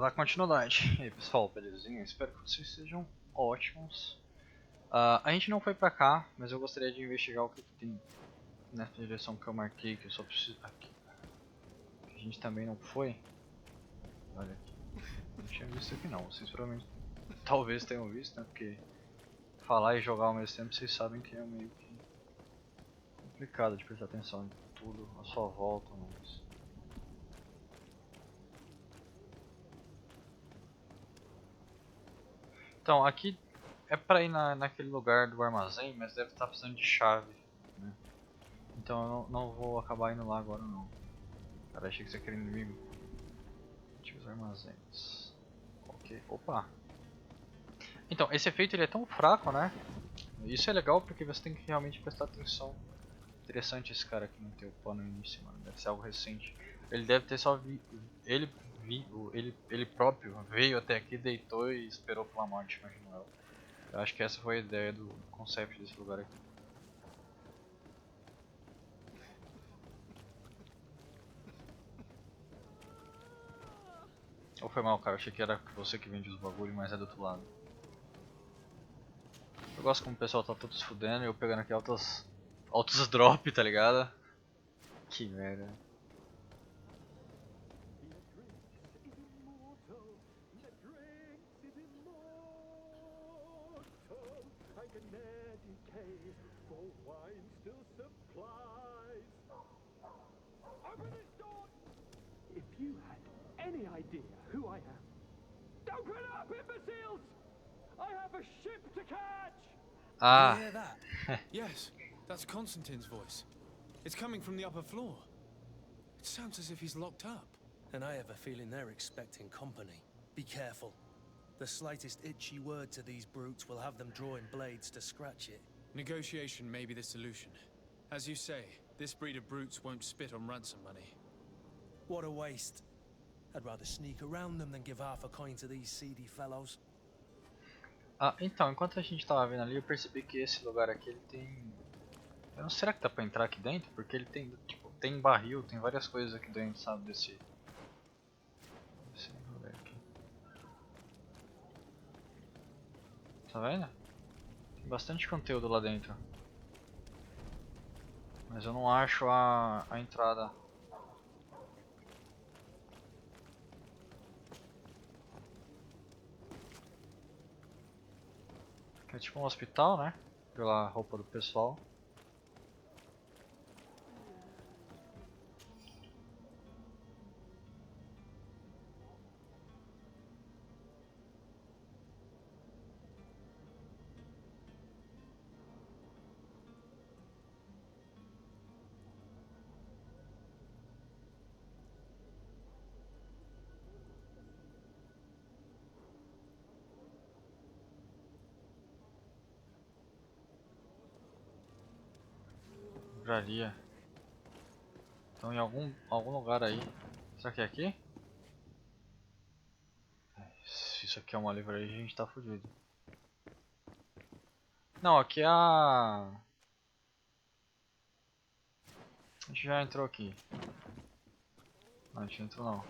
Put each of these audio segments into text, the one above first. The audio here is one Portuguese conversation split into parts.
Dar continuidade. E aí pessoal, belezinha? Espero que vocês sejam ótimos. A gente não foi pra cá, mas eu gostaria de investigar o que tem nessa direção que eu marquei, que eu só preciso... Aqui. A gente também não foi. Olha aqui. Não tinha visto aqui não, vocês provavelmente... Talvez tenham visto, né? Porque falar e jogar ao mesmo tempo, vocês sabem que é meio que complicado de prestar atenção em tudo à sua volta, mas... Então, aqui é pra ir naquele lugar do armazém, mas deve estar precisando de chave, né? Então eu não vou acabar indo lá agora não. Cara, achei que você queria inimigo. Ative os armazéns. Ok, opa. Então, esse efeito ele é tão fraco, né? Isso é legal porque você tem que realmente prestar atenção. Interessante esse cara aqui não ter o pano em cima, deve ser algo recente. Ele deve ter só ele próprio veio até aqui, deitou e esperou pela morte, imagino eu. Eu acho que essa foi a ideia do conceito desse lugar aqui. Ou foi mal, cara, eu achei que era você que vende os bagulho, mas é do outro lado. Eu gosto como o pessoal tá todo se fudendo e eu pegando aqui altos drop, tá ligado? Que merda. If you had any idea who I am, open up, imbeciles! I have a ship to catch! Ah! You hear that? Yes, that's Constantine's voice. It's coming from the upper floor. It sounds as if he's locked up. And I have a feeling they're expecting company. Be careful. The slightest itchy word to these brutes will have them drawing blades to scratch it. Negotiation may be the solution. As you say, this breed of brutes won't spit on ransom money. What a waste. I'd rather sneak around them than give half a coin to these seedy fellows. Ah, então, enquanto a gente tava vendo ali, eu percebi que esse lugar aqui ele tem... Eu não sei, será que dá pra entrar aqui dentro? Porque ele tem, tipo, tem barril, tem várias coisas aqui dentro, sabe, desse lugar aqui. Tá vendo? Tem bastante conteúdo lá dentro. Mas eu não acho a entrada. Aqui é tipo um hospital, né? Pela roupa do pessoal. Livraria. Então em algum lugar aí. Será que é aqui? Se isso aqui é uma livraria, a gente tá fudido. Não, aqui é a... A gente já entrou aqui. Não, a gente não entrou não.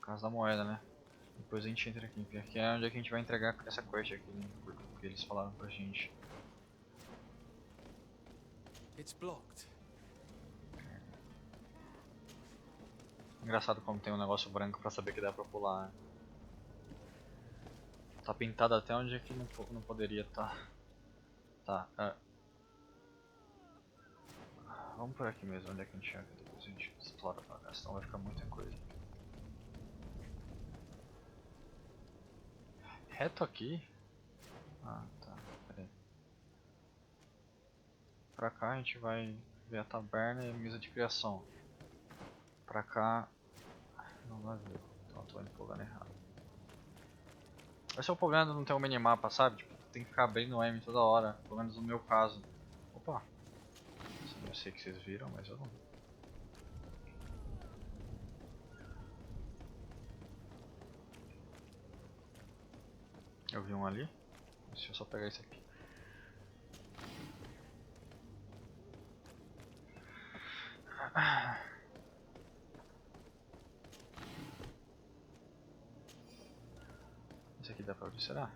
Casa da moeda, né? Depois a gente entra aqui, porque aqui é onde é que a gente vai entregar essa quest aqui, né? Porque eles falaram pra gente. It's blocked. Engraçado como tem um negócio branco pra saber que dá pra pular, né? Tá pintado até onde é que não poderia estar. Tá, vamos por aqui mesmo, onde é que a gente chega, depois a gente explora pra cá, senão vai ficar muita coisa. Reto aqui? Ah, tá, peraí. Pra cá a gente vai ver a taberna e a mesa de criação. Pra cá... não vai ver, então eu tô indo pro lugar errado. Esse é o problema de não ter um minimapa, sabe? Tipo, tem que ficar abrindo o M toda hora, pelo menos no meu caso. Opa! Eu sei que vocês viram, mas eu não. Eu vi um ali. Deixa eu só pegar esse aqui. Esse aqui dá pra abrir, será?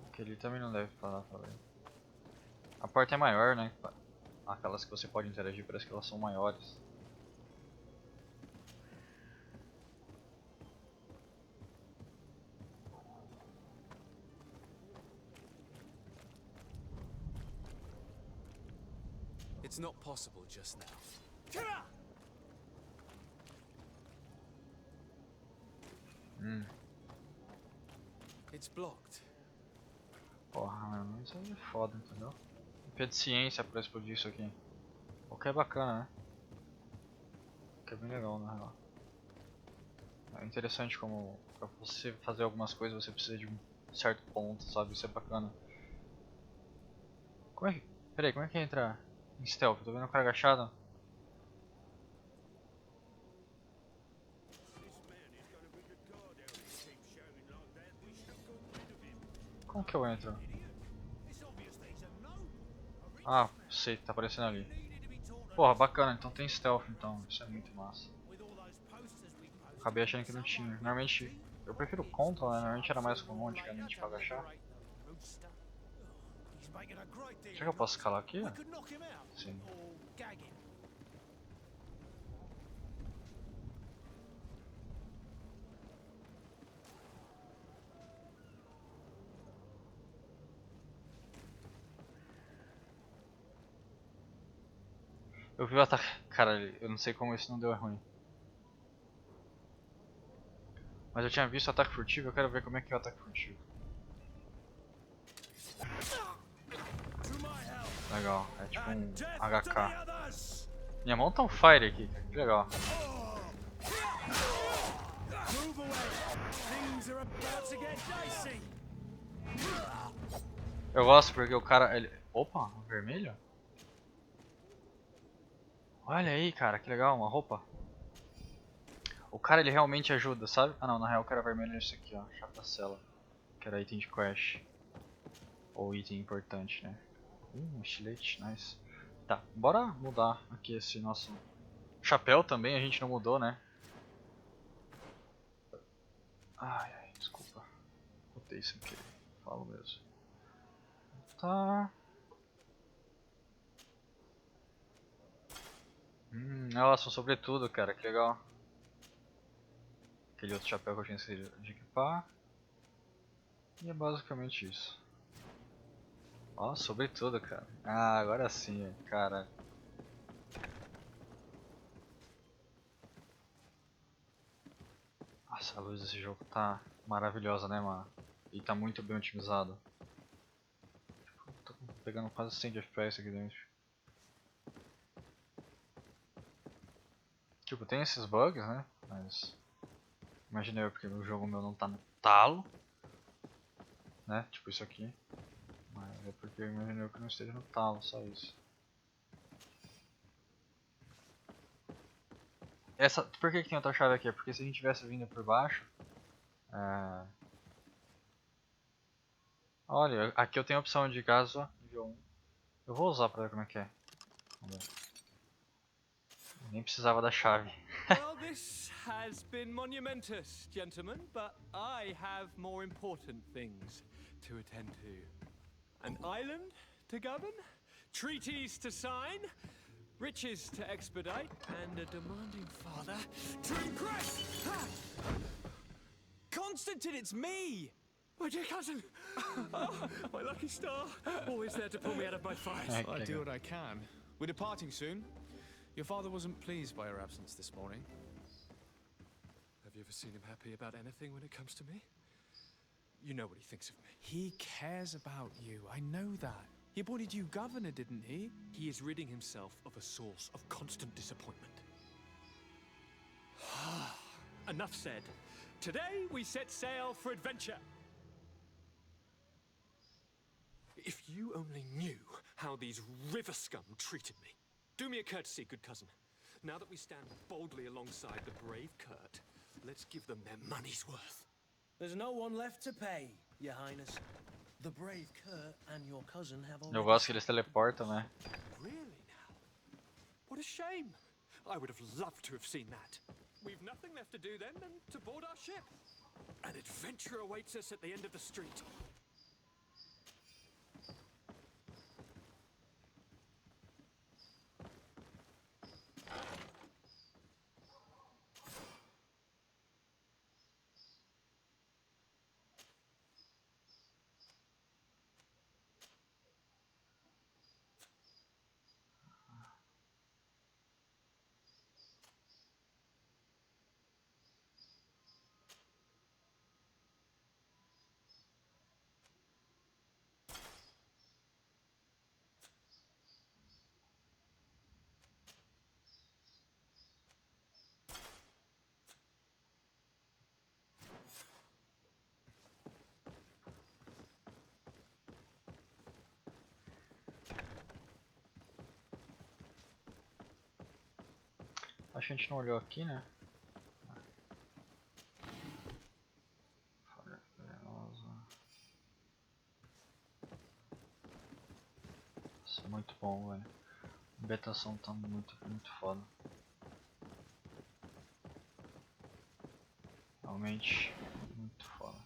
Aquele também não deve parar pra ver. A porta é maior, né? Aquelas que você pode interagir parece que elas são maiores. It's not possible just now. It's blocked. Porra, mano, isso aí é foda, entendeu? Pede ciência pra explodir isso aqui. O que é bacana, né? O que é bem legal, na real. É interessante como pra você fazer algumas coisas você precisa de um certo ponto, sabe? Isso é bacana. Como é que... Peraí, como é que entra em stealth? Eu tô vendo o cara agachado. Como que eu entro? Ah, sei, tá aparecendo ali. Porra, bacana, então tem stealth então, isso é muito massa. Acabei achando que não tinha. Normalmente, eu prefiro control, né? Normalmente era mais comum antigamente pra agachar. Será que eu posso escalar aqui? Sim. Eu vi o ataque. Cara, eu não sei como isso não deu ruim. Mas eu tinha visto o ataque furtivo, eu quero ver como é que é o ataque furtivo. Legal, é tipo um HK. Minha mão tá um fire aqui, cara. Que legal. Eu gosto porque o cara. Ele... Opa, vermelho? Olha aí, cara, que legal, uma roupa. O cara ele realmente ajuda, sabe? Ah não, na real o cara vermelho é isso aqui, ó, chave da cela. Que era item de quest. Ou item importante, né? Um estilete, nice. Tá, bora mudar aqui esse nosso chapéu também, a gente não mudou, né? Ai, ai, desculpa. Botei sem querer, falo mesmo. Tá. Nossa, um sobretudo, cara, que legal. Aquele outro chapéu que eu tinha esquecido de equipar. E é basicamente isso. Ó, sobretudo, cara. Ah, agora sim, cara. Nossa, a luz desse jogo tá maravilhosa, né, mano? E tá muito bem otimizado. Tipo, tô pegando quase 100 de FPS aqui dentro. Tipo, tem esses bugs, né? Mas... Imaginei eu, porque o jogo meu não tá no talo. Né? Tipo isso aqui. Mas é porque eu imaginei que não esteja no talo, só isso. Essa, por que tem outra chave aqui? É porque se a gente tivesse vindo por baixo... Olha, aqui eu tenho a opção de caso nível 1. Eu vou usar pra ver como é que é. Vamos ver. Nem precisava da chave. Well, this has been monumentous, gentlemen, but I have more important things to attend to. An island to govern, treaties to sign, riches to expedite, and a demanding father to impress! Constantine, it's me! My dear cousin! Oh, my lucky star! Always there to pull me out of my fight. I do what I can. We're departing soon. Your father wasn't pleased by your absence this morning. Have you ever seen him happy about anything when it comes to me? You know what he thinks of me. He cares about you, I know that. He appointed you governor, didn't he? He is ridding himself of a source of constant disappointment. Enough said. Today we set sail for adventure. If you only knew how these river scum treated me. Do me a courtesy, good cousin. Now that we stand boldly alongside the brave Kurt, let's give them their money's worth. There's no one left to pay, Your Highness. The brave Kurt and your cousin have Eu already... gosto que eles teleportam, né? Really now? What a shame. I would have loved to have seen that. We've nothing left to do then than to board our ship. An adventure awaits us at the end of the street. Acho que a gente não olhou aqui, né? Folha venenosa. Nossa, muito bom, velho. A ambientação tá muito foda. Realmente, muito foda.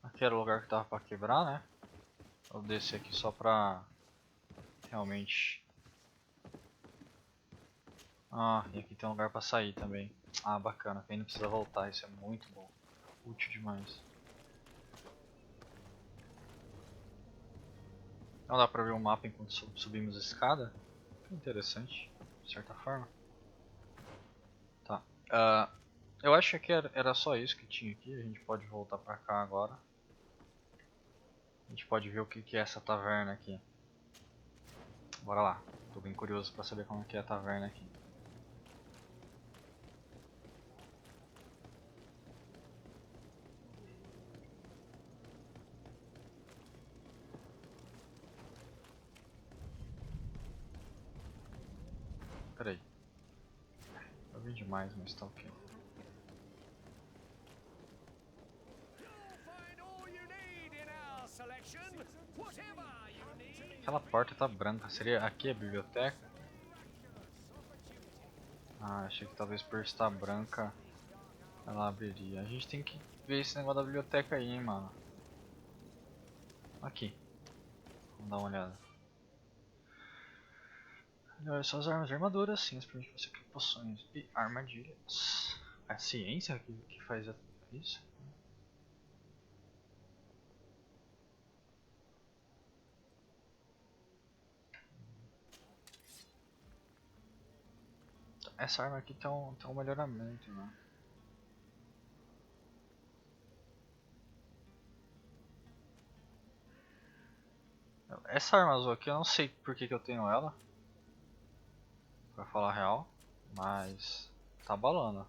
Aqui era o lugar que tava pra quebrar, né? Eu desci aqui só pra realmente... Ah, e aqui tem um lugar pra sair também. Ah, bacana, quem não precisa voltar, isso é muito bom. Útil demais. Não dá pra ver o mapa enquanto subimos a escada? Que interessante, de certa forma. Tá. Eu acho que era só isso que tinha aqui, a gente pode voltar pra cá agora. A gente pode ver o que é essa taverna aqui. Bora lá, tô bem curioso pra saber como que é a taverna aqui. Peraí. Eu vi demais, mas tá ok. Aquela porta tá branca, seria aqui a biblioteca? Ah, achei que talvez por estar branca ela abriria. A gente tem que ver esse negócio da biblioteca aí, hein, mano. Aqui. Vamos dar uma olhada. Olha só as armas e armaduras, sim, permite você criar poções e armadilhas. A ciência que faz isso? Essa arma aqui tem um melhoramento, né? Essa arma azul aqui eu não sei por que eu tenho ela, pra falar a real, mas tá balando.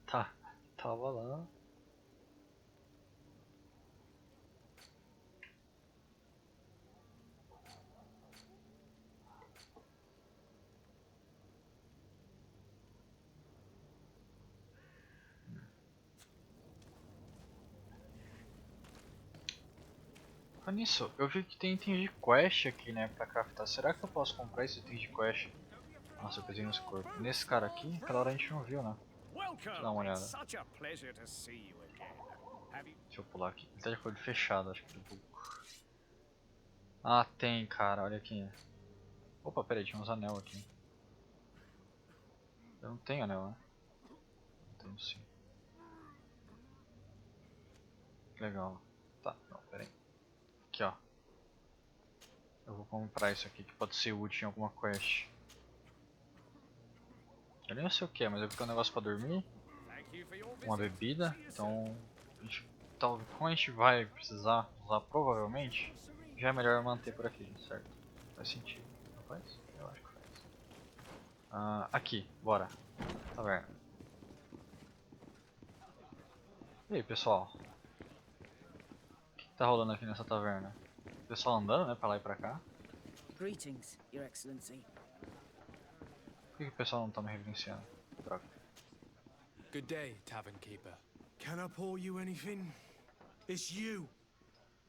Tá balando. Olha nisso, eu vi que tem item de quest aqui, né, pra craftar. Será que eu posso comprar esse item de quest? Nossa, eu pisei nesse corpo. Nesse cara aqui, aquela hora a gente não viu, né? Deixa eu dar uma olhada. Deixa eu pular aqui. Ele tá de olho fechado, acho que ele bugou. Ah, tem, cara, olha aqui. Opa, peraí, tinha uns anel aqui. Eu não tenho anel, né? Tenho sim. Legal. Tá, não, peraí. Aqui, ó. Eu vou comprar isso aqui que pode ser útil em alguma quest. Eu nem sei o que é, mas eu vou ter um negócio pra dormir. Uma bebida. Então, como a gente vai precisar usar provavelmente, já é melhor manter por aqui, certo? Faz sentido. Não faz? Eu acho que faz. Aqui, bora. Taverna. E aí, pessoal? O que tá rolando aqui nessa taverna? O pessoal andando, né, pra lá e pra cá. Greetings, Your Excellency. Por que o pessoal não tá me reverenciando? Droga. Good day, Tavern Keeper. Can I pour you anything? It's you.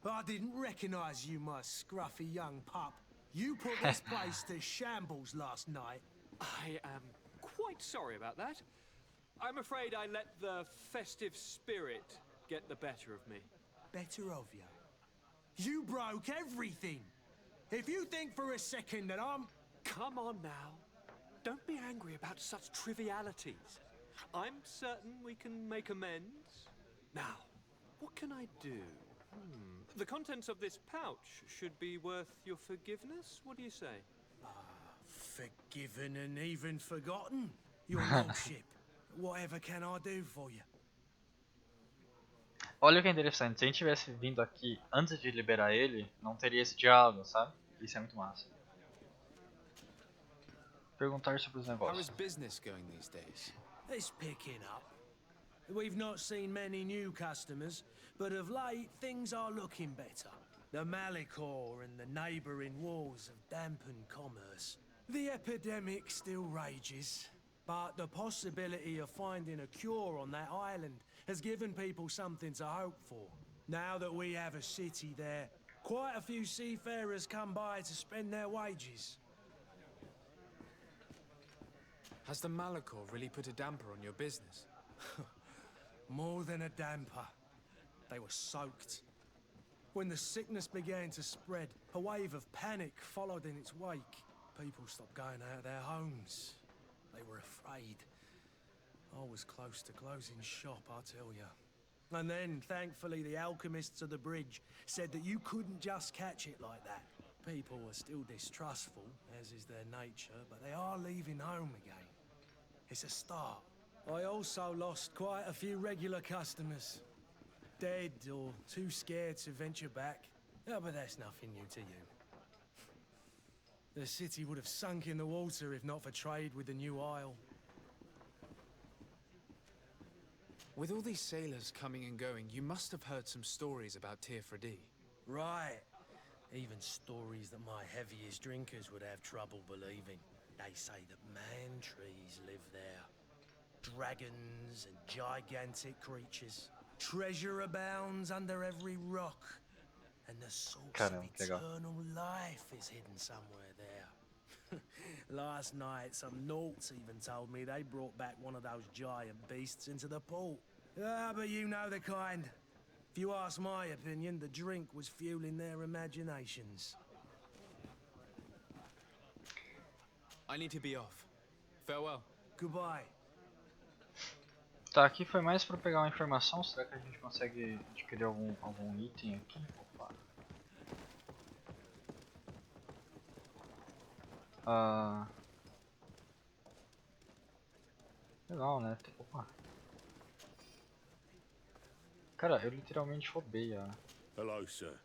I didn't recognize you, my scruffy young pup. You put this place to shambles last night. I am quite sorry about that. I'm afraid I let the festive spirit get the better of me. Better of you. You broke everything. If you think for a second that I'm... Come on now. Don't be angry about such trivialities. I'm certain we can make amends. Now, what can I do? The contents of this pouch should be worth your forgiveness. What do you say? Forgiven and even forgotten, your lordship. Whatever can I do for you? Olha o que é interessante, se a gente tivesse vindo aqui antes de liberar ele, não teria esse diálogo, sabe? Isso é muito massa. Perguntar sobre os How is negócios. business going these days? It's picking up. We've not seen many new customers, but of late things are looking better. The Malicor and the neighbouring wars have dampened commerce. The epidemic still rages, but the possibility of finding a cure on that island has given people something to hope for. Now that we have a city there, quite a few seafarers come by to spend their wages. Has the Malachor really put a damper on your business? More than a damper. They were soaked. When the sickness began to spread, a wave of panic followed in its wake. People stopped going out of their homes. They were afraid. I was close to closing shop, I tell you. And then, thankfully, the alchemists of the bridge said that you couldn't just catch it like that. People were still distrustful, as is their nature, but they are leaving home again. It's a start. I also lost quite a few regular customers. Dead or too scared to venture back. Oh, but that's nothing new to you. The city would have sunk in the water if not for trade with the new isle. With all these sailors coming and going, you must have heard some stories about Tirfredi. Right. Even stories that my heaviest drinkers would have trouble believing. They say that man trees live there. Dragons and gigantic creatures. Treasure abounds under every rock. And the source of eternal life is hidden somewhere there. Last night, some Nauts even told me they brought back one of those giant beasts into the port. Ah, but you know the kind. If you ask my opinion, the drink was fueling their imaginations. I need to be off. Farewell. Goodbye. Tá, aqui foi mais pra pegar uma informação. Será que a gente consegue adquirir algum item aqui? Opa. Legal, né? Opa. Cara, eu literalmente roubei Hello, sir.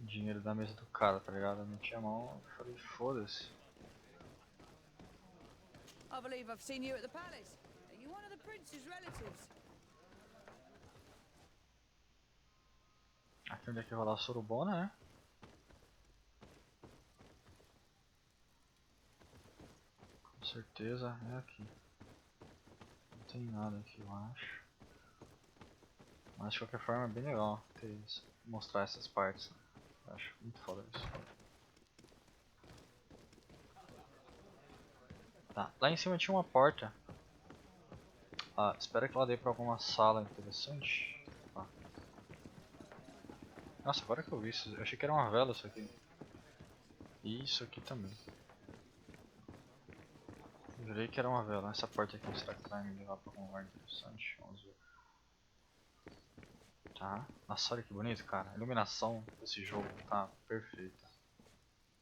o dinheiro da mesa do cara, tá ligado? Eu meti a mão e falei, foda-se. I believe I've seen you at the palace. Are you one of the prince's relatives? Aqui onde é que rolar a surubona, né? Com certeza é aqui. Não tem nada aqui, eu acho. Mas de qualquer forma é bem legal mostrar essas partes. Né? Eu acho muito foda isso. Tá, lá em cima tinha uma porta. Espero que ela dê pra alguma sala interessante. Nossa, agora que eu vi isso, eu achei que era uma vela isso aqui. E isso aqui também. Jurei que era uma vela. Essa porta aqui, será que vai me levar pra algum lugar interessante? Vamos ver. Tá. Nossa, olha que bonito, cara. A iluminação desse jogo tá perfeita.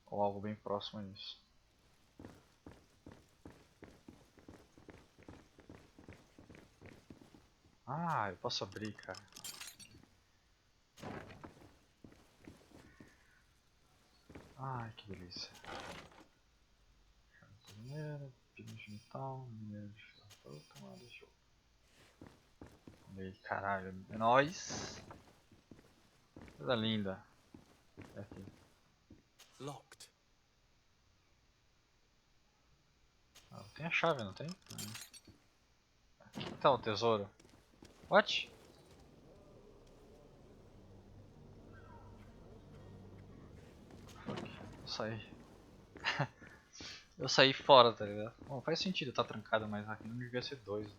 Ou algo bem próximo a isso. Ah, eu posso abrir, cara. Ai, que delícia. Mineiro, pino de metal, mineiro de ferro, tomada de jogo. Olha aí, caralho, é nóis. Coisa linda. É aqui. Locked. Tem a chave, não tem? Aqui tá o tesouro. What? saí. Eu saí fora, tá ligado? Bom, faz sentido tá trancado, mas aqui não devia ser 2.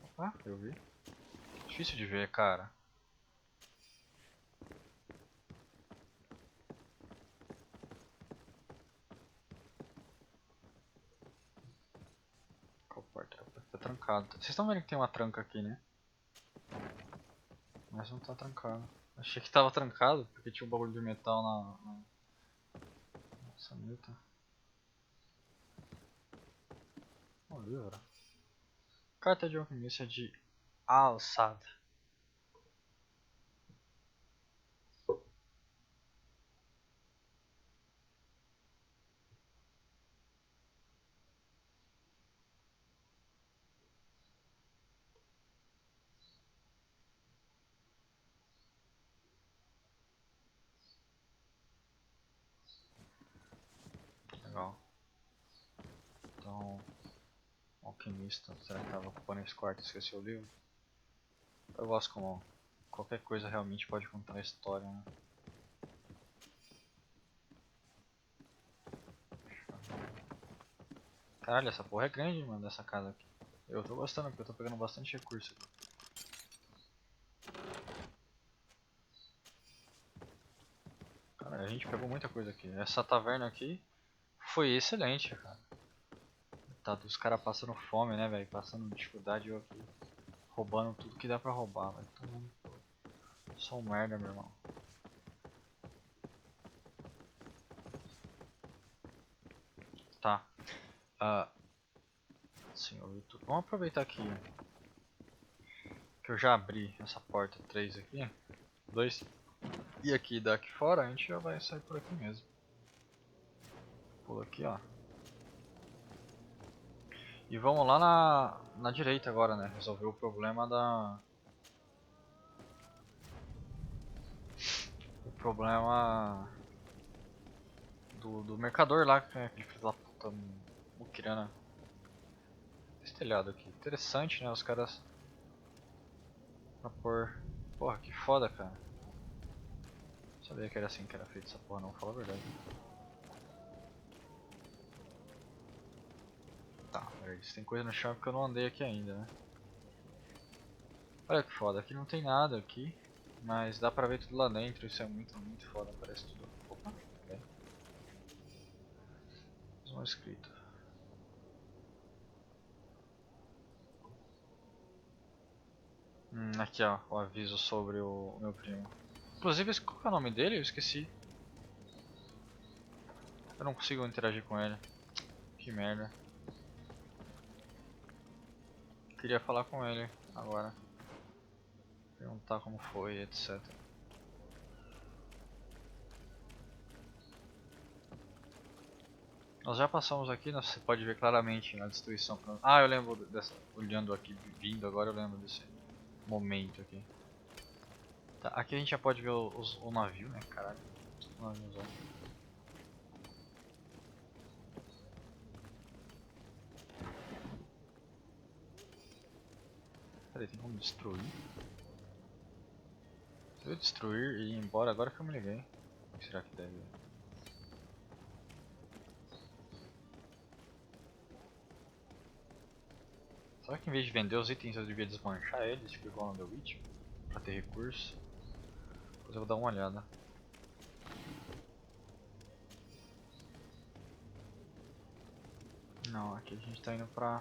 Opa, eu vi. Difícil de ver, cara. Qual porta? Tá trancado. Vocês estão vendo que tem uma tranca aqui, né? Mas não tá trancado. Achei que tava trancado porque tinha um bagulho de metal na sanita. Um livro. Carta de alquimista de alçada. Legal. Então, alquimista, será que tava ocupando esse quarto e esqueceu o livro? Eu gosto como qualquer coisa realmente pode contar a história, né? Caralho, essa porra é grande, mano, dessa casa aqui. Eu tô gostando porque eu tô pegando bastante recurso aqui. Cara, a gente pegou muita coisa aqui. Essa taverna aqui foi excelente, cara. Tá, os caras passando fome, né, velho? Passando dificuldade, eu aqui roubando tudo que dá pra roubar, velho. Só um merda, meu irmão. Tá. Sim, eu vi tudo. Vamos aproveitar aqui que eu já abri essa porta 3 aqui. 2. E aqui daqui fora a gente já vai sair por aqui mesmo. Pula aqui, ó. E vamos lá na direita agora, né? Resolver o problema da... O problema... Do mercador lá, que é aquele filho da puta muquirana. Esse telhado aqui. Interessante, né? Os caras... Pra pôr... Porra, que foda, cara. Não sabia que era assim que era feito essa porra, não. Fala a verdade. Tá, peraí. Se tem coisa no chão é porque eu não andei aqui ainda, né? Olha que foda. Aqui não tem nada aqui. Mas dá pra ver tudo lá dentro. Isso é muito, muito foda. Parece tudo... Opa, bem. Mais um escrito. Aqui ó, o aviso sobre o meu primo. Inclusive, qual que é o nome dele? Eu esqueci. Eu não consigo interagir com ele. Que merda. Queria falar com ele agora. Perguntar como foi, etc. Nós já passamos aqui, você pode ver claramente a destruição. Ah, eu lembro dessa. Olhando aqui, vindo agora, eu lembro desse momento aqui. Tá, aqui a gente já pode ver o navio, né? Caralho. O naviozão. Peraí, tem como destruir? Se eu destruir e ir embora, agora que eu me liguei. O que será que deve? Será que em vez de vender os itens eu devia desmanchar eles, tipo igual no The Witch? Pra ter recurso? Depois eu vou dar uma olhada. Não, aqui a gente tá indo pro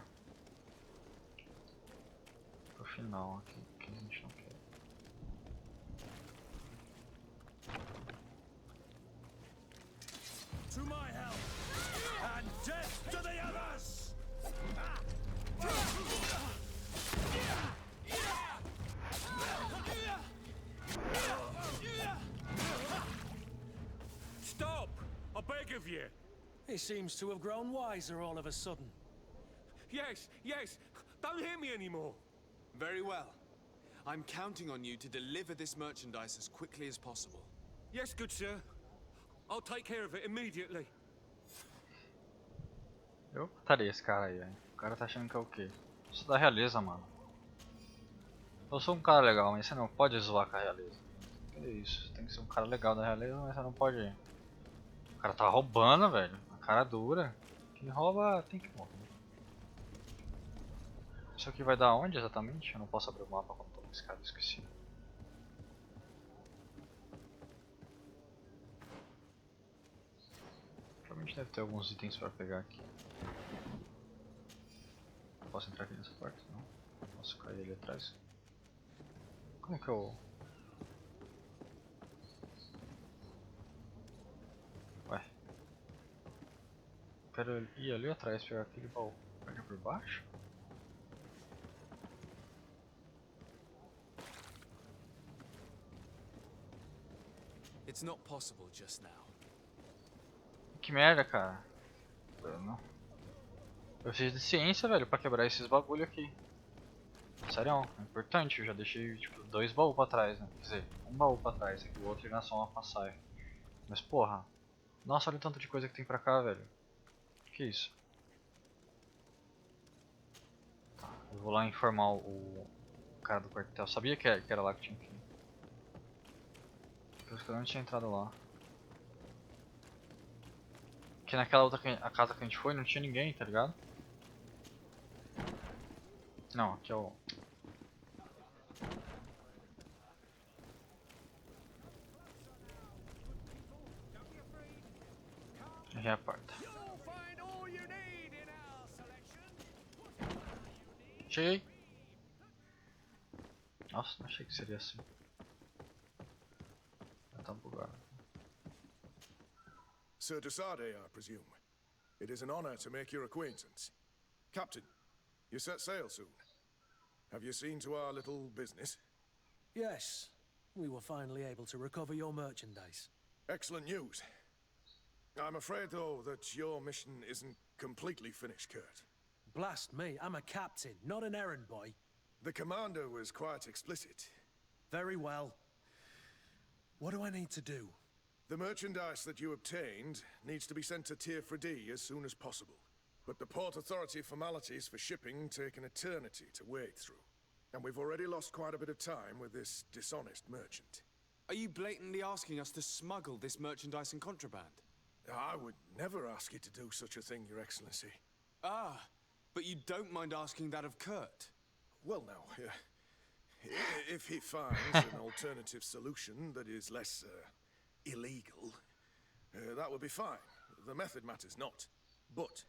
final, aqui a gente não quer. To my help, and death to the others! Stop! I beg of you. He seems to have grown wiser all of a sudden. Yes, yes. Don't hit me anymore. Very well. I'm counting on you to deliver this merchandise as quickly as possible. Yes, good sir. I'll take care of it immediately. Eu mataria esse cara aí, velho. O cara tá achando que é o quê? Isso da realeza, mano. Eu sou um cara legal, mas você não pode zoar com a realeza. Que isso, tem que ser um cara legal da realeza, mas você não pode. O cara tá roubando, velho. A cara dura. Quem rouba tem que morrer. Isso aqui vai dar onde exatamente? Eu não posso abrir o mapa quando tô com esse cara, esqueci. Provavelmente deve ter alguns itens pra pegar aqui. Posso entrar aqui nessa porta? Não. Posso cair ali atrás? Como que eu... Ué. Quero ir ali atrás pegar aquele baú. Pega por baixo? It's not possible just now. Que merda, cara. Eu preciso de ciência, velho, pra quebrar esses bagulho aqui. Sério, é importante. Eu já deixei, tipo, 2 baús pra trás, né? Quer dizer, um baú pra trás, aqui o outro já é só uma passagem. Mas, porra. Nossa, olha o tanto de coisa que tem pra cá, velho. Que isso? Tá, eu vou lá informar o cara do quartel. Eu sabia que era lá que tinha que ir. Eu acho que eu não tinha entrado lá. Porque naquela outra a casa que a gente foi não tinha ninguém, tá ligado? Não, aqui é o... Aqui é a porta. Cheguei! Nossa, não achei que seria assim. Já tá bugado. Sir Desade, I presume. It is an honor to make your acquaintance. Captain, you set sail soon. Have you seen to our little business? Yes, we were finally able to recover your merchandise. Excellent news. I'm afraid, though, that your mission isn't completely finished, Kurt. Blast me, I'm a captain, not an errand boy. The commander was quite explicit. Very well. What do I need to do? The merchandise that you obtained needs to be sent to Tier 4D as soon as possible. But the Port Authority formalities for shipping take an eternity to wade through. And we've already lost quite a bit of time with this dishonest merchant. Are you blatantly asking us to smuggle this merchandise and contraband? I would never ask you to do such a thing, Your Excellency. Ah, but you don't mind asking that of Kurt? Well, now, if he finds an alternative solution that is less illegal, that would be fine. The method matters not. But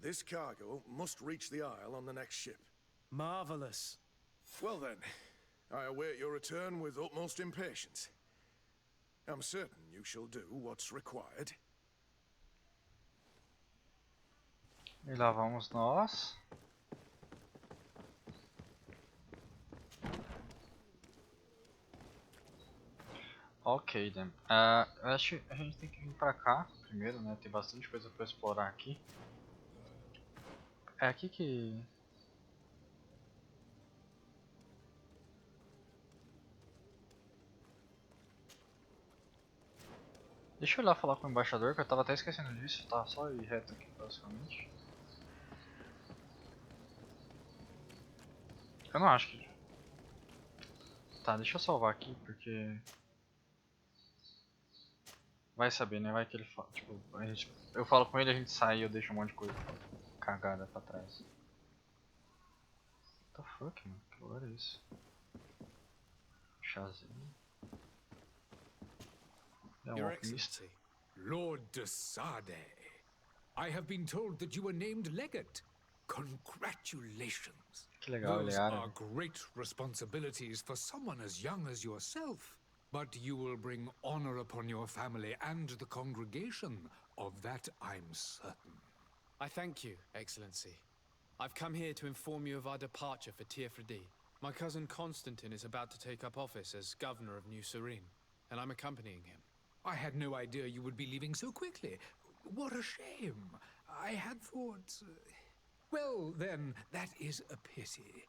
this cargo must reach the Isle on the next ship. Marvelous. Well then, I await your return with utmost impatience. I'm certain you shall do what's required. E lá vamos nós. Ok, Dan. Acho que a gente tem que vir pra cá primeiro, né? Tem bastante coisa pra explorar aqui. É aqui que... Deixa eu ir lá falar com o embaixador, que eu tava até esquecendo disso. Tá só ir reto aqui, basicamente. Eu não acho que... Tá, deixa eu salvar aqui, porque... Vai saber, né? Vai que ele fala, tipo, eu falo com ele, a gente sai e eu deixo um monte de coisa cagada pra trás. What the fuck, mano? Que lugar é isso? Chazinho. É um Your alquimista. Excellency, Lord Desade, I have been told that you were named legate. Congratulations. Que legal, ele Those é are árabe. great responsibilities for someone as young as yourself. But you will bring honor upon your family and the congregation. Of that I'm certain. I thank you, Excellency. I've come here to inform you of our departure for Tier 4D. My cousin Constantine is about to take up office as governor of New Serene, and I'm accompanying him. I had no idea you would be leaving so quickly. What a shame. I had thought... Well, then, that is a pity.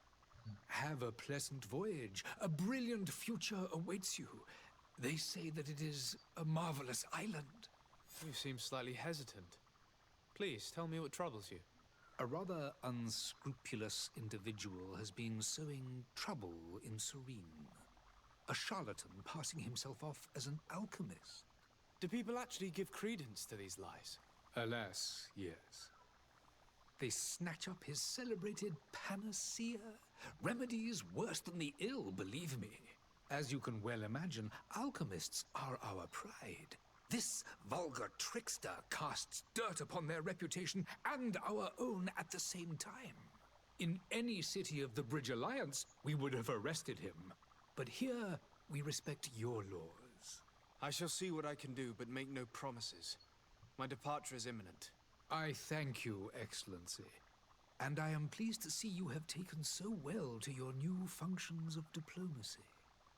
Have a pleasant voyage. A brilliant future awaits you. They say that it is a marvelous island. You seem slightly hesitant. Please, tell me what troubles you. A rather unscrupulous individual has been sowing trouble in Serene. a charlatan passing himself off as an alchemist. Do people actually give credence to these lies? Alas, yes. They snatch up his celebrated panacea, remedies worse than the ill, believe me. As you can well imagine, alchemists are our pride. This vulgar trickster casts dirt upon their reputation and our own at the same time. In any city of the Bridge Alliance, we would have arrested him. But here, we respect your laws. I shall see what I can do, but make no promises. My departure is imminent. I thank you, Excellency. And I am pleased to see you have taken so well to your new functions of diplomacy.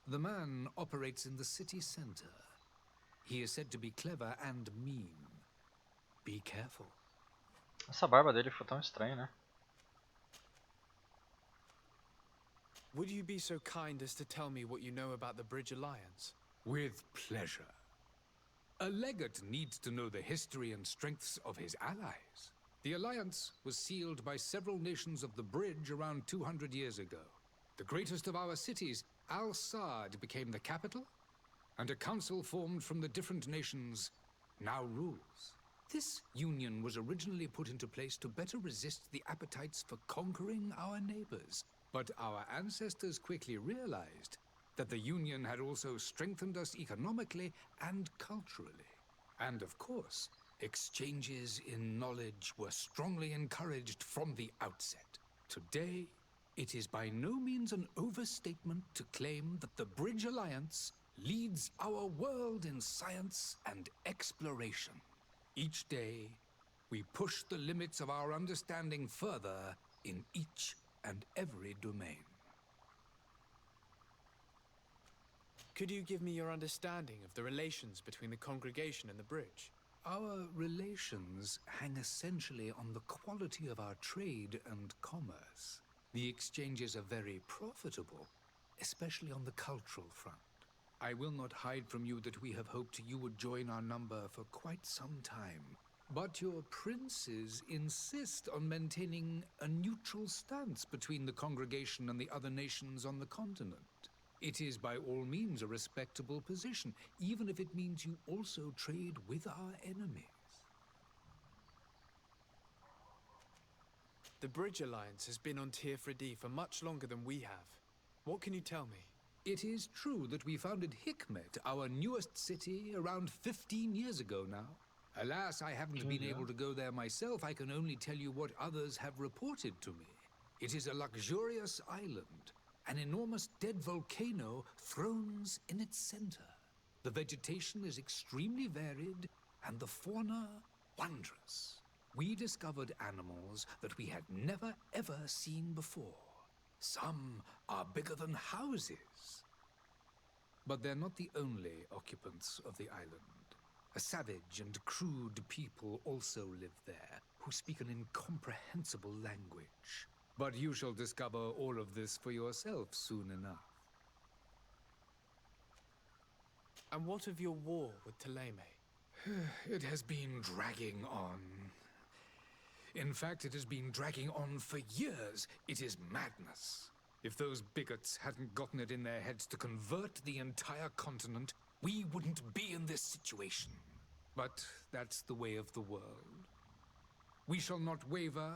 The man operates in the city center. He is said to be clever and mean. Be careful. Essa barba dele ficou tão estranha, né? Would you be so kind as to tell me what you know about the Bridge Alliance? With pleasure. A legate needs to know the history and strengths of his allies. The alliance was sealed by several nations of the Bridge around 200 years ago. The greatest of our cities, Al-Sad, became the capital, and a council formed from the different nations now rules. This union was originally put into place to better resist the appetites for conquering our neighbors. But our ancestors quickly realized that the Union had also strengthened us economically and culturally. And of course, exchanges in knowledge were strongly encouraged from the outset. Today, it is by no means an overstatement to claim that the Bridge Alliance leads our world in science and exploration. Each day, we push the limits of our understanding further in each and every domain. Could you give me your understanding of the relations between the congregation and the bridge? Our relations hang essentially on the quality of our trade and commerce. The exchanges are very profitable, especially on the cultural front. I will not hide from you that we have hoped you would join our number for quite some time. But your princes insist on maintaining a neutral stance between the congregation and the other nations on the continent. It is by all means a respectable position, even if it means you also trade with our enemies. The Bridge Alliance has been on Tier for much longer than we have. What can you tell me? It is true that we founded Hikmet, our newest city, around 15 years ago now. Alas, I haven't been able to go there myself. I can only tell you what others have reported to me. It is a luxurious island. An enormous dead volcano thrones in its center. The vegetation is extremely varied, and the fauna wondrous. We discovered animals that we had never ever seen before. Some are bigger than houses. But they're not the only occupants of the island. A savage and crude people also live there, who speak an incomprehensible language. But you shall discover all of this for yourself soon enough. And what of your war with Ptolemy? It has been dragging on. In fact, it has been dragging on for years. It is madness. If those bigots hadn't gotten it in their heads to convert the entire continent, we wouldn't be in this situation. But that's the way of the world. We shall not waver,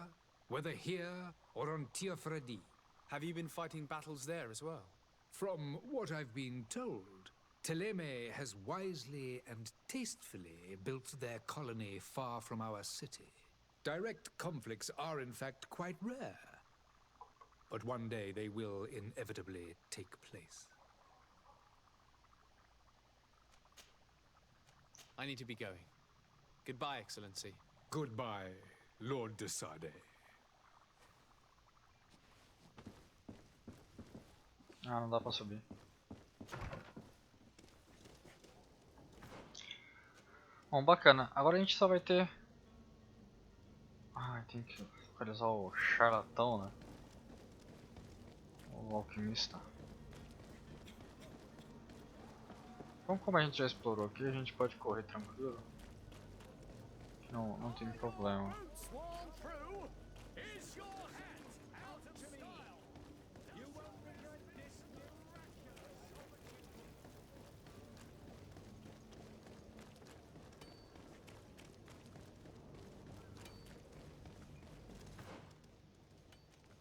whether here or on Tier. Have you been fighting battles there as well? From what I've been told, Ptolemy has wisely and tastefully built their colony far from our city. Direct conflicts are in fact quite rare. But one day they will inevitably take place. I need to be going. Goodbye, Excellency. Goodbye, Lord de Sade. Ah, não dá pra subir. Bom, bacana. Agora a gente só vai ter... Ah, tem que localizar o charlatão, né? O alquimista. Então, como a gente já explorou aqui, a gente pode correr tranquilo. Não tem problema.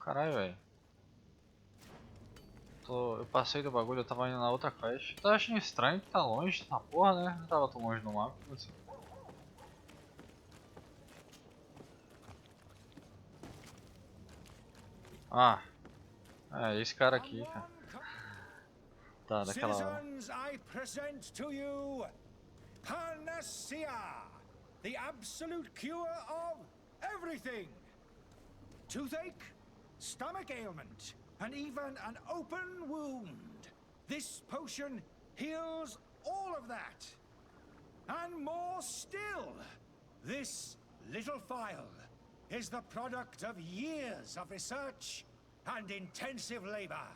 Caralho, velho. Eu passei do bagulho, eu tava indo na outra quest. Tô achando estranho que tá longe, tá porra, né? Não tava tão longe no mapa. Ah, é esse cara aqui, cara. Tá, daquela hora. Citizens, I present to you Panacea, the absolute cure of everything. Toothache, stomach ailment, and even an open wound. This potion heals all of that. And more still, this little phial is the product of years of research and intensive labor.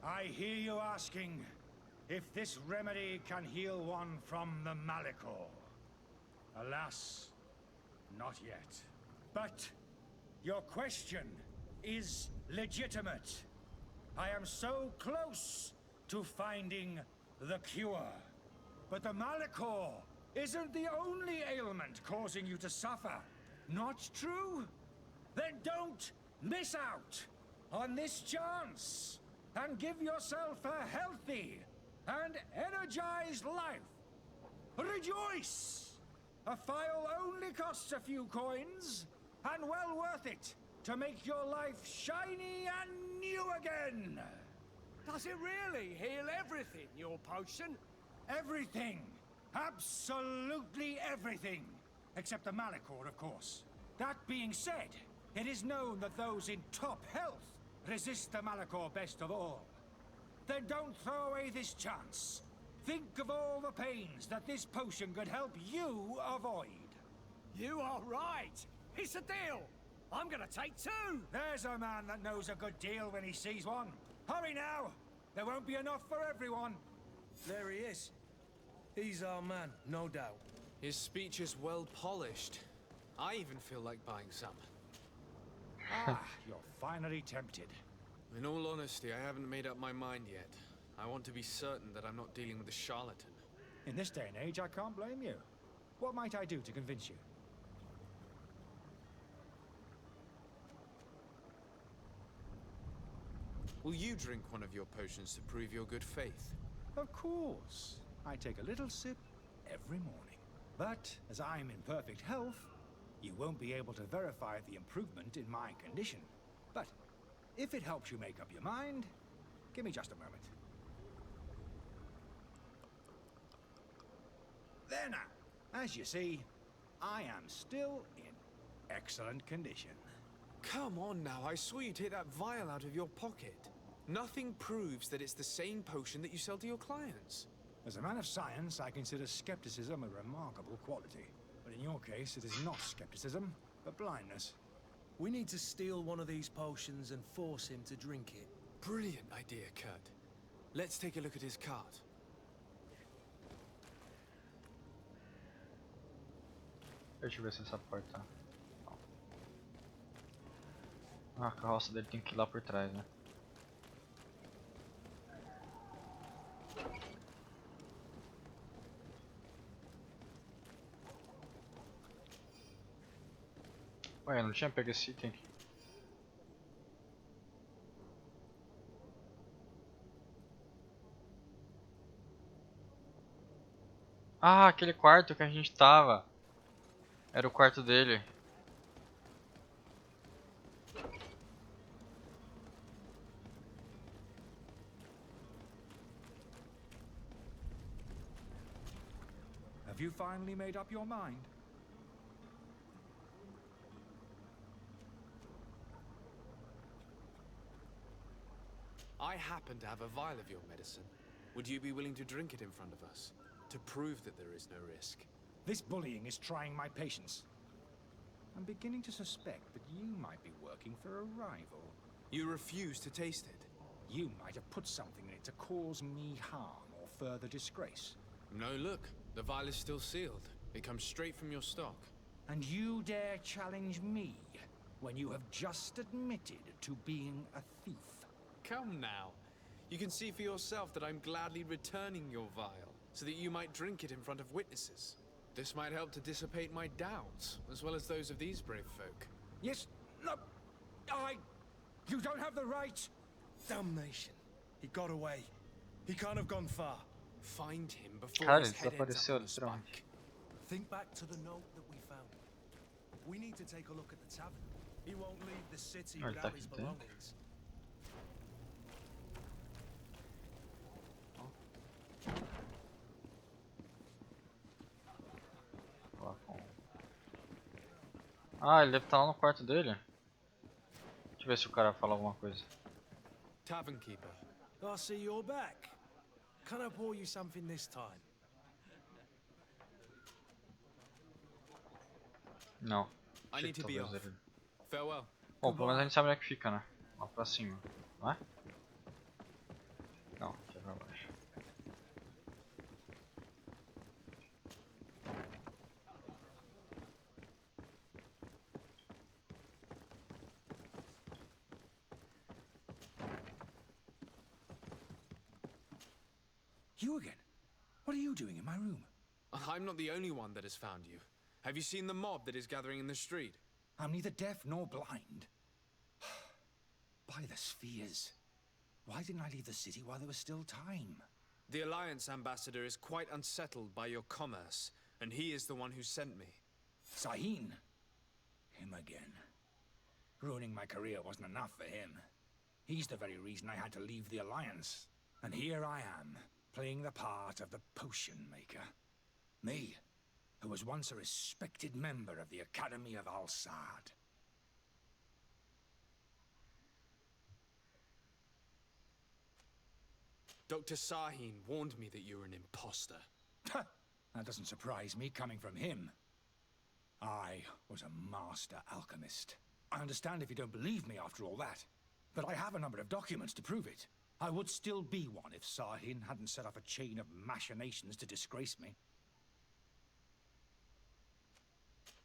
I hear you asking if this remedy can heal one from the Malachor. Alas, not yet. But your question is legitimate. I am so close to finding the cure. But the Malachor isn't the only ailment causing you to suffer. Not true? Then don't miss out on this chance and give yourself a healthy and energized life. Rejoice! A phial only costs a few coins, and well worth it to make your life shiny and new again. Does it really heal everything, your potion? Everything. Absolutely everything. Except the Malachor, of course. That being said, it is known that those in top health resist the Malachor best of all. Then don't throw away this chance. Think of all the pains that this potion could help you avoid. You are right. It's a deal. I'm gonna take two. There's a man that knows a good deal when he sees one. Hurry now. There won't be enough for everyone. There he is. He's our man, no doubt. His speech is well polished. I even feel like buying some. You're finally tempted. In all honesty, I haven't made up my mind yet. I want to be certain that I'm not dealing with a charlatan. In this day and age, I can't blame you. What might I do to convince you? Will you drink one of your potions to prove your good faith? Of course. I take a little sip every morning. But as I'm in perfect health, you won't be able to verify the improvement in my condition. But if it helps you make up your mind, give me just a moment. There now. As you see, I am still in excellent condition. Come on now, I saw you take that vial out of your pocket. Nothing proves that it's the same potion that you sell to your clients. As a man of science, I consider skepticism a remarkable quality. But in your case, it is not skepticism, but blindness. We need to steal one of these potions and force him to drink it. Brilliant idea, Kurt. Let's take a look at his cart. Deixa eu ver se essa porta... Ah, a carroça dele tem que ir lá por trás, né? Ué, eu não tinha pego esse item aqui. Ah, aquele quarto que a gente tava. Era o quarto dele. Have you finally made up your mind? I happen to have a vial of your medicine. Would you be willing to drink it in front of us? To prove that there is no risk? This bullying is trying my patience. I'm beginning to suspect that you might be working for a rival. You refuse to taste it? You might have put something in it to cause me harm or further disgrace. No, look. The vial is still sealed. It comes straight from your stock. And you dare challenge me when you have just admitted to being a thief? Come now. You can see for yourself that I'm gladly returning your vial, so that you might drink it in front of witnesses. This might help to dissipate my doubts, as well as those of these brave folk. Yes, no, I You don't have the right. Damnation. He got away. He can't have gone far. Find him before Cara, his ele head ends desapareceu up on a literalmente. spike. Think back to the note that we found. We need to take a look at the tavern. He won't leave the city Ele tá without aqui his dentro. belongings. Lá com... Ah, ele deve estar lá no quarto dele. Deixa eu ver se o cara fala alguma coisa. Tavern keeper. I see you're back. Can I pour you something this time? Não. I need to be off. Talvez ele... Farewell. Bom, pelo menos a gente sabe onde é que fica, né? Lá pra cima, não é? Não, aqui é pra baixo. You again? What are you doing in my room? I'm not the only one that has found you. Have you seen the mob that is gathering in the street? I'm neither deaf nor blind. By the spheres. Why didn't I leave the city while there was still time? The Alliance ambassador is quite unsettled by your commerce, and he is the one who sent me. Sahin. Him again. Ruining my career wasn't enough for him. He's the very reason I had to leave the Alliance. And here I am, playing the part of the potion maker. Me, who was once a respected member of the Academy of Al-Sad. Dr. Sahin warned me that you were an imposter. That doesn't surprise me coming from him. I was a master alchemist. I understand if you don't believe me after all that, but I have a number of documents to prove it. I would still be one if Sahin hadn't set up a chain of machinations to disgrace me.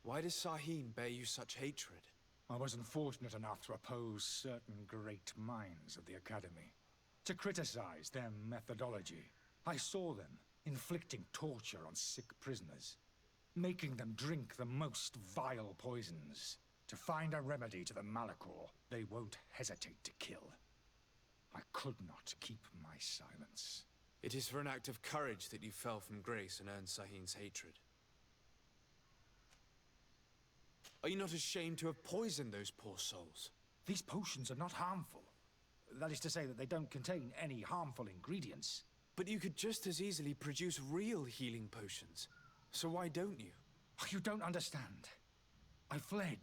Why does Sahin bear you such hatred? I wasn't fortunate enough to oppose certain great minds of the Academy, to criticize their methodology. I saw them inflicting torture on sick prisoners, making them drink the most vile poisons. To find a remedy to the Malachor, they won't hesitate to kill. I could not keep my silence. It is for an act of courage that you fell from grace and earned Sahin's hatred. Are you not ashamed to have poisoned those poor souls? These potions are not harmful. That is to say that they don't contain any harmful ingredients. But you could just as easily produce real healing potions. So why don't you? You don't understand. I fled,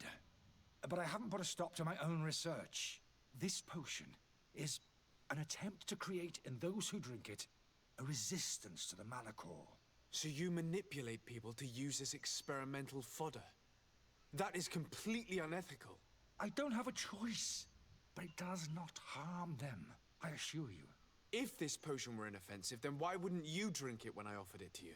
but I haven't put a stop to my own research. This potion is an attempt to create in those who drink it a resistance to the Malachor. So you manipulate people to use as experimental fodder? That is completely unethical. I don't have a choice, but it does not harm them, I assure you. If this potion were inoffensive, then why wouldn't you drink it when I offered it to you?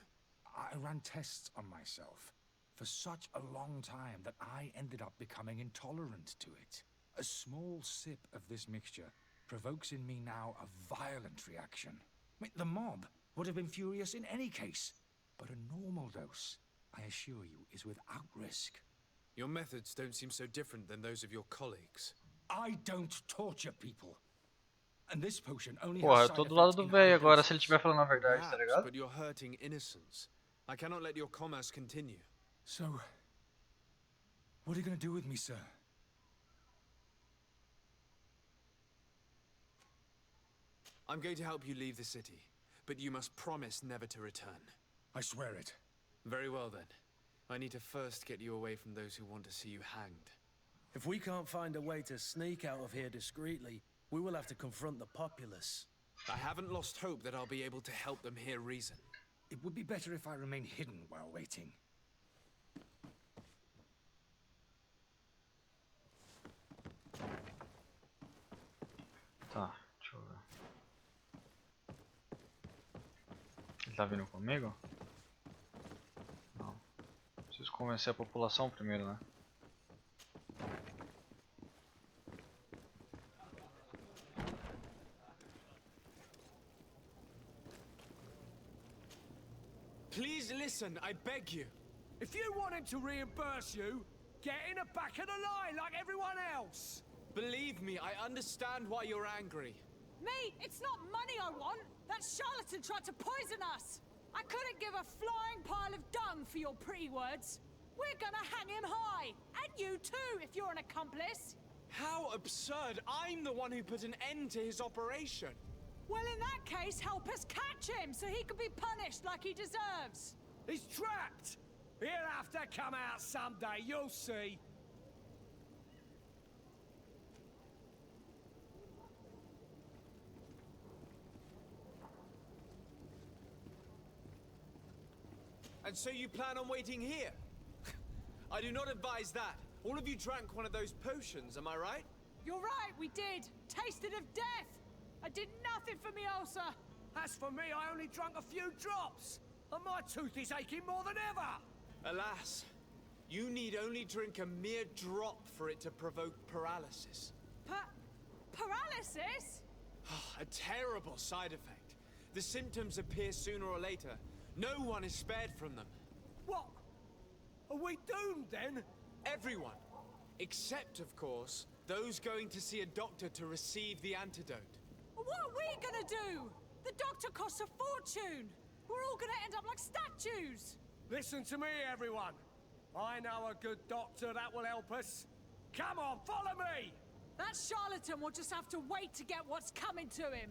I ran tests on myself for such a long time that I ended up becoming intolerant to it. A small sip of this mixture provokes in me now a violent reaction. I mean, the mob would have been furious in any case, but a normal dose, I assure you, is without risk. Your methods don't seem so different than those of your colleagues. I don't torture people. And this potion only Porra, has eu side tô do lado effects do in velho high agora doses. se ele estiver falando a verdade, tá Perhaps, ligado? but you're hurting innocents. I cannot let your commerce continue. So, what are you going to do with me, sir? I'm going to help you leave the city, but you must promise never to return. I swear it. Very well then. I need to first get you away from those who want to see you hanged. If we can't find a way to sneak out of here discreetly, we will have to confront the populace. I haven't lost hope that I'll be able to help them hear reason. It would be better if I remain hidden while waiting. Tá, deixa eu ver. Ele tá vindo comigo? Não. Preciso convencer a população primeiro, né? Please listen, I beg you. If you want him to reimburse you, get in the back of the line like everyone else. Believe me, I understand why you're angry. Me? It's not money I want. That charlatan tried to poison us. I couldn't give a flying pile of dung for your pretty words. We're gonna hang him high. And you too, if you're an accomplice. How absurd! I'm the one who put an end to his operation. Well, in that case, help us catch him so he can be punished like he deserves. He's trapped! He'll have to come out someday, you'll see. And so you plan on waiting here? I do not advise that. All of you drank one of those potions, am I right? You're right, we did. Tasted of death. I did nothing for me ulcer. As for me, I only drunk a few drops. And my tooth is aching more than ever. Alas, you need only drink a mere drop for it to provoke paralysis. Paralysis? A terrible side effect. The symptoms appear sooner or later. No one is spared from them. What? Are we doomed then? Everyone. Except, of course, those going to see a doctor to receive the antidote. What are we gonna do? The doctor costs a fortune. We're all gonna end up like statues. Listen to me, everyone. I know a good doctor that will help us. Come on, follow me! That charlatan will just have to wait to get what's coming to him.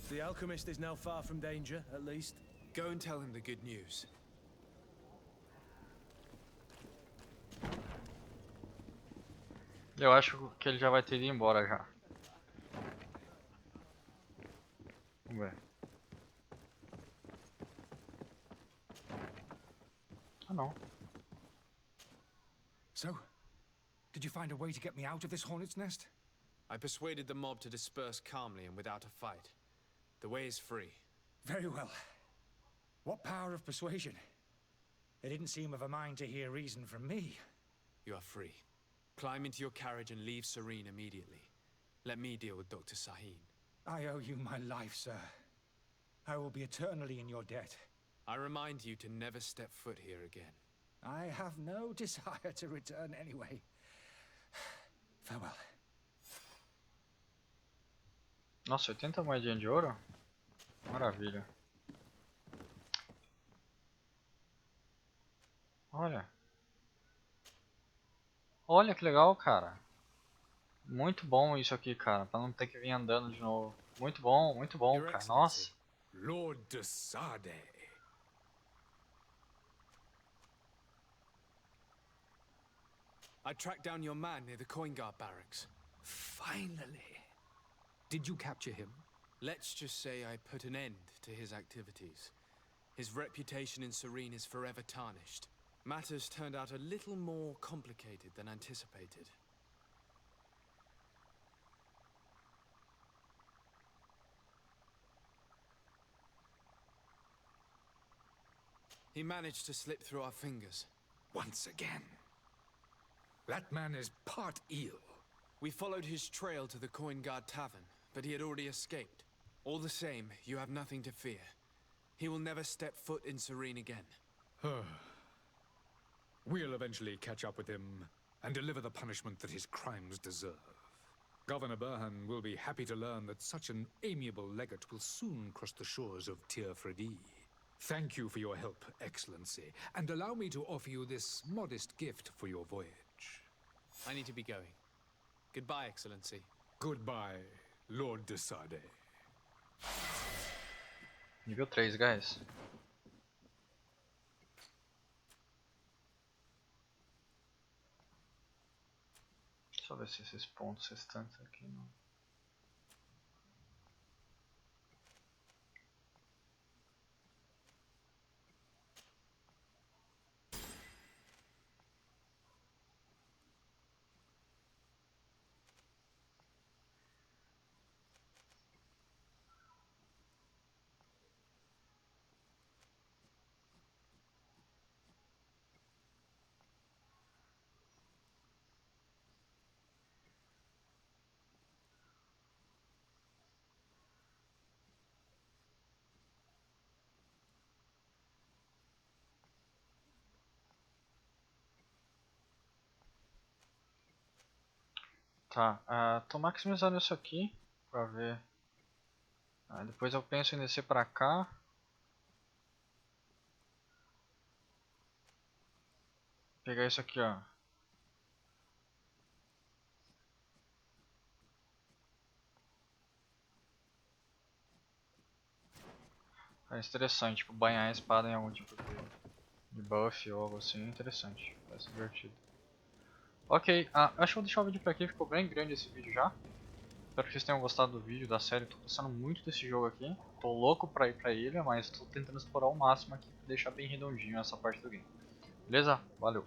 The alchemist is now far from danger, at least. Go and tell him the good news. Eu acho que ele já vai ter ido embora já. Vamos ver. Ah, não. So, did you find a way to get me out of this hornet's nest? I persuaded the mob to disperse calmly and without a fight. The way is free. Very well. What power of persuasion? They didn't seem of a mind to hear reason from me. You are free. Climb into your carriage and leave Serene immediately. Let me deal with Dr. Sahin. I owe you my life, sir. I will be eternally in your debt. I remind you to never step foot here again. I have no desire to return anyway. Farewell. Nossa, 80 moedinhas de ouro? Maravilha. Olha. Olha que legal, cara. Muito bom isso aqui, cara. Pra não ter que vir andando de novo. Muito bom, cara. Nossa. Lord de Sade. I tracked down your man near the coin guard barracks. Finally. Did you capture him? Let's just say I put an end to his activities. His reputation in Serene is forever tarnished. Matters turned out a little more complicated than anticipated. He managed to slip through our fingers. Once again. That man is part eel. We followed his trail to the Coin Guard Tavern, but he had already escaped. All the same, you have nothing to fear. He will never step foot in Serene again. We'll eventually catch up with him and deliver the punishment that his crimes deserve. Governor Burhan will be happy to learn that such an amiable legate will soon cross the shores of Tir-Fredi. Thank you for your help, Excellency, and allow me to offer you this modest gift for your voyage. I need to be going. Goodbye, Excellency. Goodbye, Lord de Sade. Nível 3, guys. Deixa eu ver se esses pontos restantes aqui não. Tá, tô maximizando isso aqui pra ver. Depois eu penso em descer pra cá. Pegar isso aqui, ó. Parece interessante, tipo, banhar a espada em algum tipo de buff ou algo assim, interessante. Parece divertido. Ok, acho que vou deixar o vídeo por aqui, ficou bem grande esse vídeo já. Espero que vocês tenham gostado do vídeo, da série, tô gostando muito desse jogo aqui. Tô louco pra ir pra ilha, mas tô tentando explorar o máximo aqui pra deixar bem redondinho essa parte do game. Beleza? Valeu!